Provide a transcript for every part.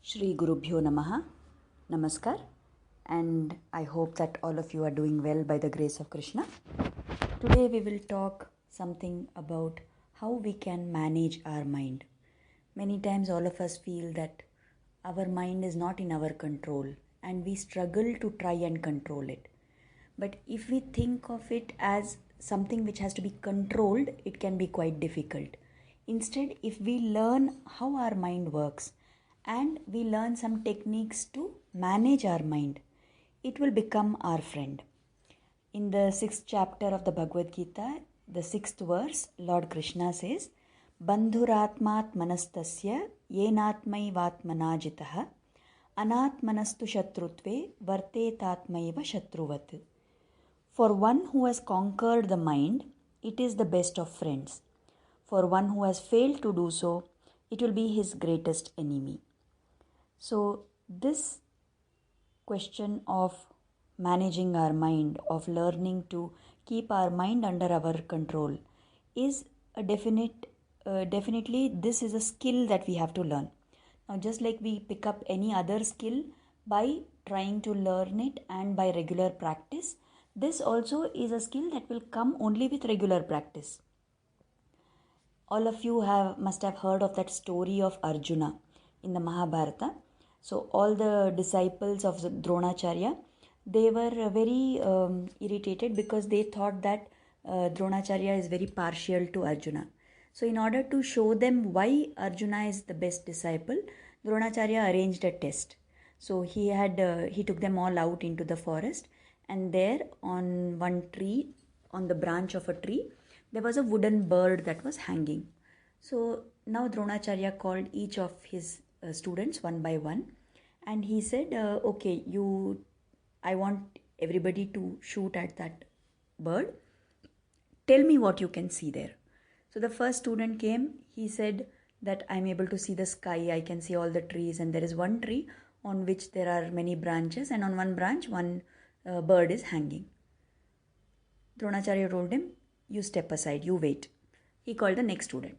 Shri Gurubhyo Namaha. Namaskar. And I hope that all of you are doing well by the grace of Krishna. Today we will talk something about how we can manage our mind. Many times all of us feel that our mind is not in our control and we struggle to try and control it. But if we think of it as something which has to be controlled, it can be quite difficult. Instead, if we learn how our mind works and we learn some techniques to manage our mind, it will become our friend. In the 6th chapter of the Bhagavad Gita, the 6th verse, Lord Krishna says, Bandhuratmat manastasya yenatmaivatmana jitah anatmanastu shatrutve vartetatmaiva shatruvat. For one who has conquered the mind, it is the best of friends. For one who has failed to do so, it will be his greatest enemy. So this question of managing our mind, of learning to keep our mind under our control is a definitely this is a skill that we have to learn. Now just like we pick up any other skill by trying to learn it and by regular practice, this also is a skill that will come only with regular practice. All of you must have heard of that story of Arjuna in the Mahabharata. So all the disciples of Dronacharya, they were very irritated because they thought that Dronacharya is very partial to Arjuna. So in order to show them why Arjuna is the best disciple, Dronacharya arranged a test. So he took them all out into the forest, and there on one tree, on the branch of a tree, there was a wooden bird that was hanging. So now Dronacharya called each of his students one by one, and he said, okay, I want everybody to shoot at that bird. Tell me what you can see there. So the first student came, he said that I'm able to see the sky, I can see all the trees, and there is one tree on which there are many branches, and on one branch one bird is hanging. Dronacharya told him, you step aside, you wait. He called the next student.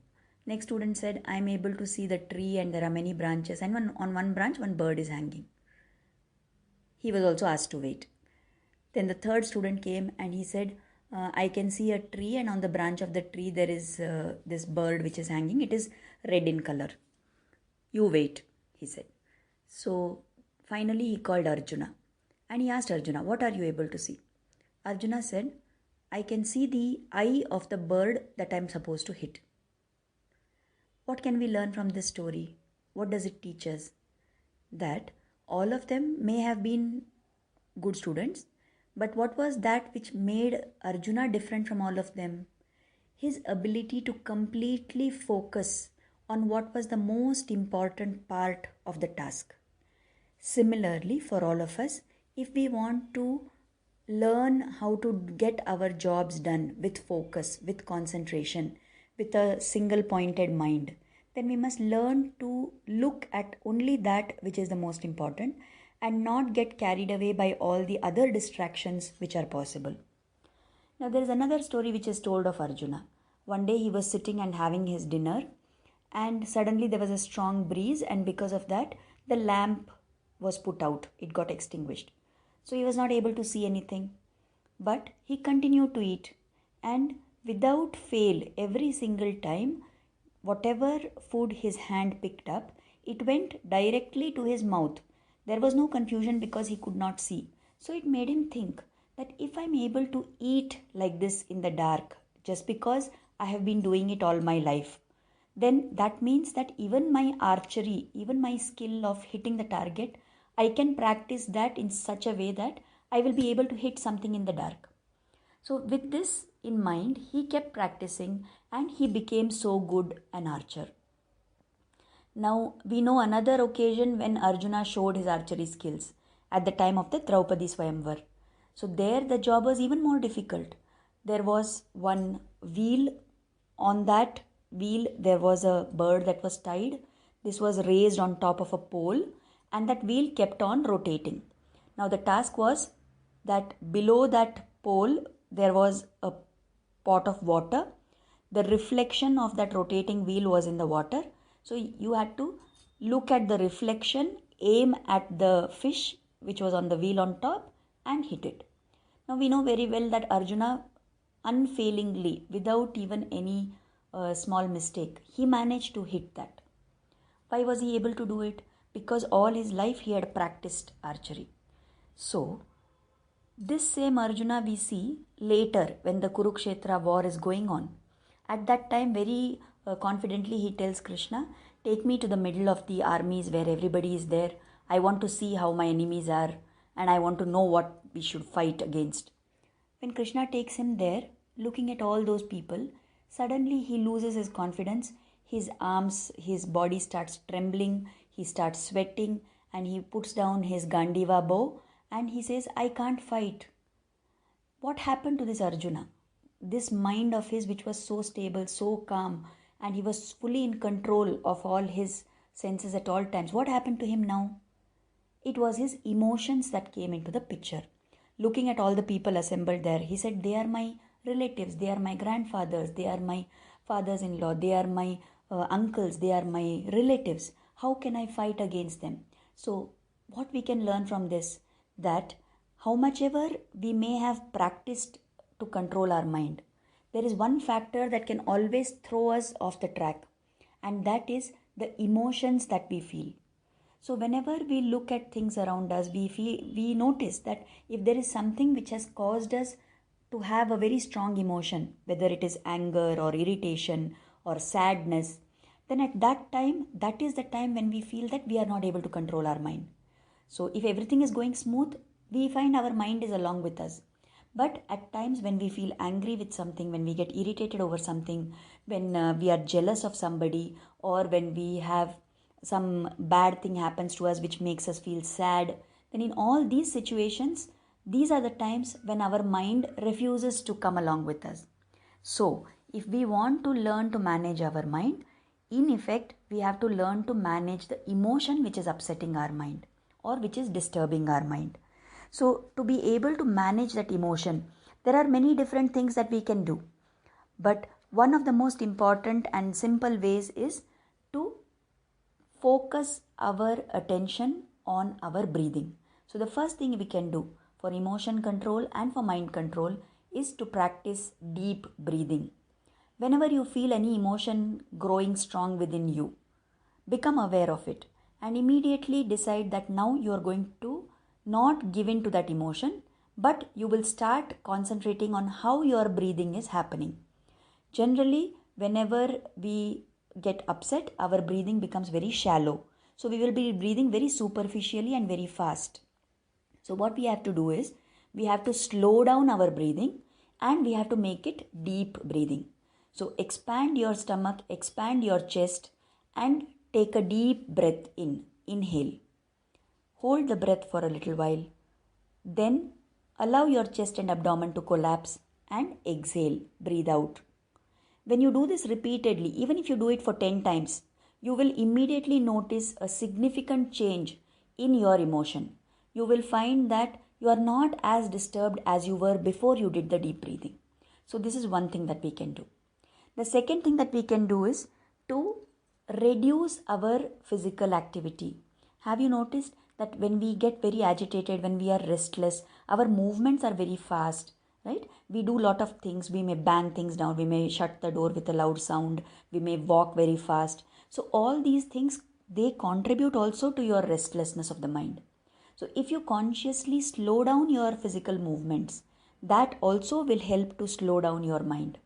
Next student said, I am able to see the tree and there are many branches, and on one branch one bird is hanging. He was also asked to wait. Then the third student came and he said, I can see a tree, and on the branch of the tree there is this bird which is hanging. It is red in color. You wait, he said. So finally he called Arjuna and he asked Arjuna, what are you able to see? Arjuna said, I can see the eye of the bird that I am supposed to hit. What can we learn from this story? What does it teach us? That all of them may have been good students, but what was that which made Arjuna different from all of them? His ability to completely focus on what was the most important part of the task. Similarly, for all of us, if we want to learn how to get our jobs done with focus, with concentration, with a single pointed mind, then we must learn to look at only that which is the most important and not get carried away by all the other distractions which are possible. Now there is another story which is told of Arjuna. One day he was sitting and having his dinner, and suddenly there was a strong breeze, and because of that the lamp was put out, it got extinguished. So he was not able to see anything, but he continued to eat, and without fail, every single time, whatever food his hand picked up, it went directly to his mouth. There was no confusion because he could not see. So it made him think that if I'm able to eat like this in the dark, just because I have been doing it all my life, then that means that even my archery, even my skill of hitting the target, I can practice that in such a way that I will be able to hit something in the dark. So with this in mind, he kept practicing and he became so good an archer. Now we know another occasion when Arjuna showed his archery skills at the time of the Draupadi Swayamvar. So there the job was even more difficult. There was one wheel. On that wheel there was a bird that was tied. This was raised on top of a pole, and that wheel kept on rotating. Now the task was that below that pole there was a pot of water. The reflection of that rotating wheel was in the water. So you had to look at the reflection, aim at the fish which was on the wheel on top, and hit it. Now we know very well that Arjuna unfailingly, without even any small mistake, he managed to hit that. Why was he able to do it? Because all his life he had practiced archery. So, this same Arjuna we see later when the Kurukshetra war is going on. At that time, very confidently, he tells Krishna, "Take me to the middle of the armies where everybody is there. I want to see how my enemies are and I want to know what we should fight against." When Krishna takes him there, looking at all those people, suddenly he loses his confidence. His arms, his body starts trembling, he starts sweating, and he puts down his Gandiva bow and he says, "I can't fight." What happened to this Arjuna? This mind of his, which was so stable, so calm, and he was fully in control of all his senses at all times. What happened to him now? It was his emotions that came into the picture. Looking at all the people assembled there, he said, "They are my relatives, they are my grandfathers, they are my fathers in law, they are my uncles, they are my relatives. How can I fight against them?" So, what we can learn from this, that how much ever we may have practiced to control our mind, there is one factor that can always throw us off the track, and that is the emotions that we feel. So whenever we look at things around us, we notice that if there is something which has caused us to have a very strong emotion, whether it is anger or irritation or sadness, then at that time, that is the time when we feel that we are not able to control our mind. So if everything is going smooth, we find our mind is along with us. But at times when we feel angry with something, when we get irritated over something, when we are jealous of somebody, or when we have some bad thing happens to us which makes us feel sad, then in all these situations, these are the times when our mind refuses to come along with us. So, if we want to learn to manage our mind, in effect, we have to learn to manage the emotion which is upsetting our mind or which is disturbing our mind. So, to be able to manage that emotion, there are many different things that we can do. But one of the most important and simple ways is to focus our attention on our breathing. So, the first thing we can do for emotion control and for mind control is to practice deep breathing. Whenever you feel any emotion growing strong within you, become aware of it and immediately decide that now you are going to not give in to that emotion, but you will start concentrating on how your breathing is happening. Generally, whenever we get upset, our breathing becomes very shallow. So we will be breathing very superficially and very fast. So what we have to do is, we have to slow down our breathing and we have to make it deep breathing. So expand your stomach, expand your chest and take a deep breath in. Inhale. Hold the breath for a little while. Then allow your chest and abdomen to collapse and exhale. Breathe out. When you do this repeatedly, even if you do it for 10 times, you will immediately notice a significant change in your emotion. You will find that you are not as disturbed as you were before you did the deep breathing. So this is one thing that we can do. The second thing that we can do is to reduce our physical activity. Have you noticed that when we get very agitated, when we are restless, our movements are very fast, right? We do a lot of things. We may bang things down. We may shut the door with a loud sound. We may walk very fast. So all these things, they contribute also to your restlessness of the mind. So if you consciously slow down your physical movements, that also will help to slow down your mind.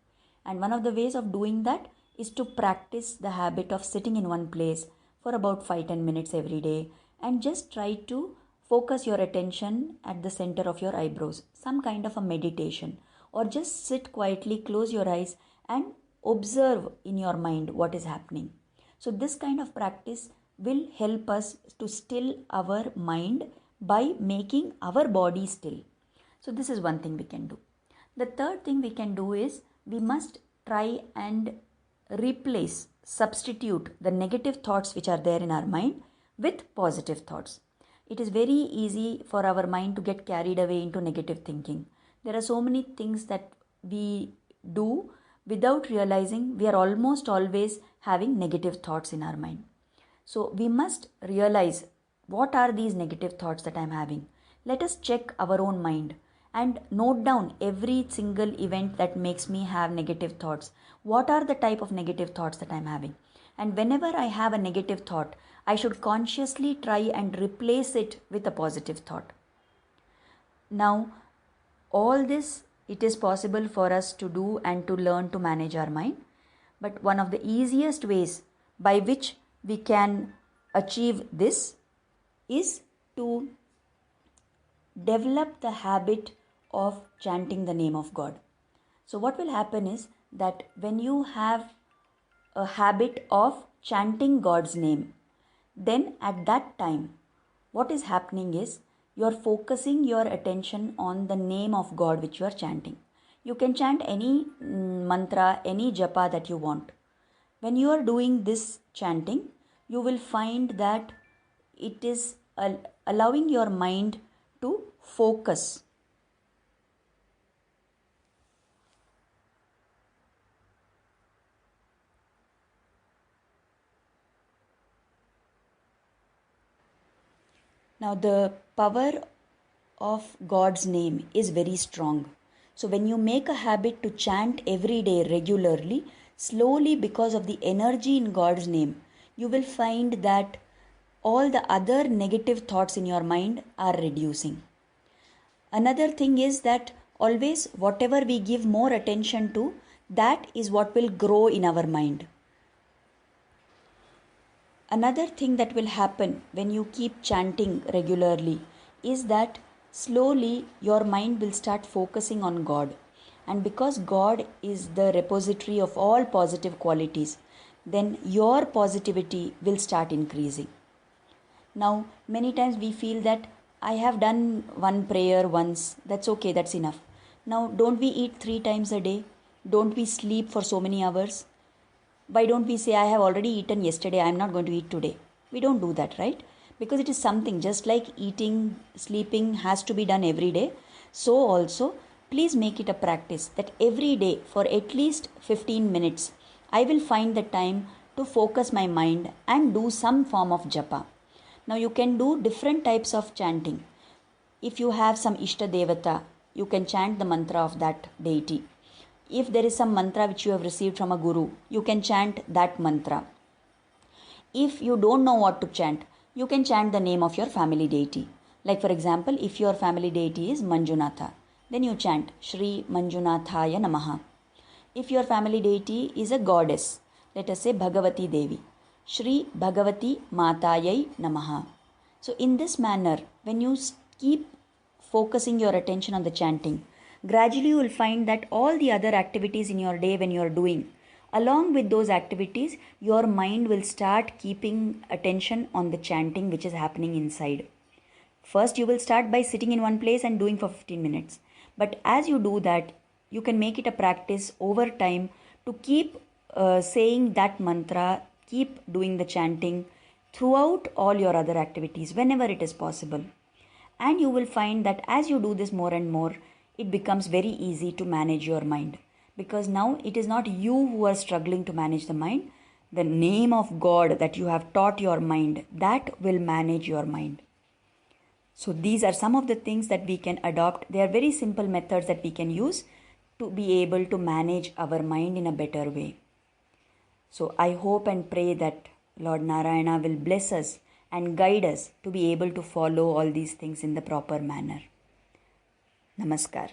And one of the ways of doing that is to practice the habit of sitting in one place for about 5-10 minutes every day and just try to focus your attention at the center of your eyebrows, some kind of a meditation, or just sit quietly, close your eyes and observe in your mind what is happening. So this kind of practice will help us to still our mind by making our body still. So this is one thing we can do. The third thing we can do is we must try and substitute the negative thoughts which are there in our mind with positive thoughts. It is very easy for our mind to get carried away into negative thinking. There are so many things that we do without realizing we are almost always having negative thoughts in our mind. So we must realize what are these negative thoughts that I am having. Let us check our own mind and note down every single event that makes me have negative thoughts. What are the type of negative thoughts that I am having? And whenever I have a negative thought, I should consciously try and replace it with a positive thought. Now, all this, it is possible for us to do and to learn to manage our mind. But one of the easiest ways by which we can achieve this is to develop the habit of chanting the name of God. So what will happen is that when you have a habit of chanting God's name, then at that time, what is happening is you are focusing your attention on the name of God which you are chanting. You can chant any mantra, any japa that you want. When you are doing this chanting, you will find that it is allowing your mind to focus. Now, the power of God's name is very strong. So, when you make a habit to chant every day regularly, slowly, because of the energy in God's name, you will find that all the other negative thoughts in your mind are reducing. Another thing is that always whatever we give more attention to, that is what will grow in our mind. Another thing that will happen when you keep chanting regularly is that slowly your mind will start focusing on God. And because God is the repository of all positive qualities, then your positivity will start increasing. Now, many times we feel that I have done one prayer once, that's okay, that's enough. Now, don't we eat 3 times a day? Don't we sleep for so many hours? Why don't we say, I have already eaten yesterday, I am not going to eat today? We don't do that, right? Because it is something, just like eating, sleeping has to be done every day. So also, please make it a practice that every day for at least 15 minutes, I will find the time to focus my mind and do some form of japa. Now you can do different types of chanting. If you have some Ishta Devata, you can chant the mantra of that deity. If there is some mantra which you have received from a guru, you can chant that mantra. If you don't know what to chant, you can chant the name of your family deity. Like for example, if your family deity is Manjunatha, then you chant Shri Manjunathaya Namaha. If your family deity is a goddess, let us say Bhagavati Devi, Shri Bhagavati Matayai Namaha. So in this manner, when you keep focusing your attention on the chanting, gradually you will find that all the other activities in your day when you are doing, along with those activities, your mind will start keeping attention on the chanting which is happening inside. First, you will start by sitting in one place and doing for 15 minutes. But as you do that, you can make it a practice over time to keep saying that mantra, keep doing the chanting throughout all your other activities whenever it is possible. And you will find that as you do this more and more, it becomes very easy to manage your mind. Because now it is not you who are struggling to manage the mind. The name of God that you have taught your mind, that will manage your mind. So these are some of the things that we can adopt. They are very simple methods that we can use to be able to manage our mind in a better way. So I hope and pray that Lord Narayana will bless us and guide us to be able to follow all these things in the proper manner. Namaskar.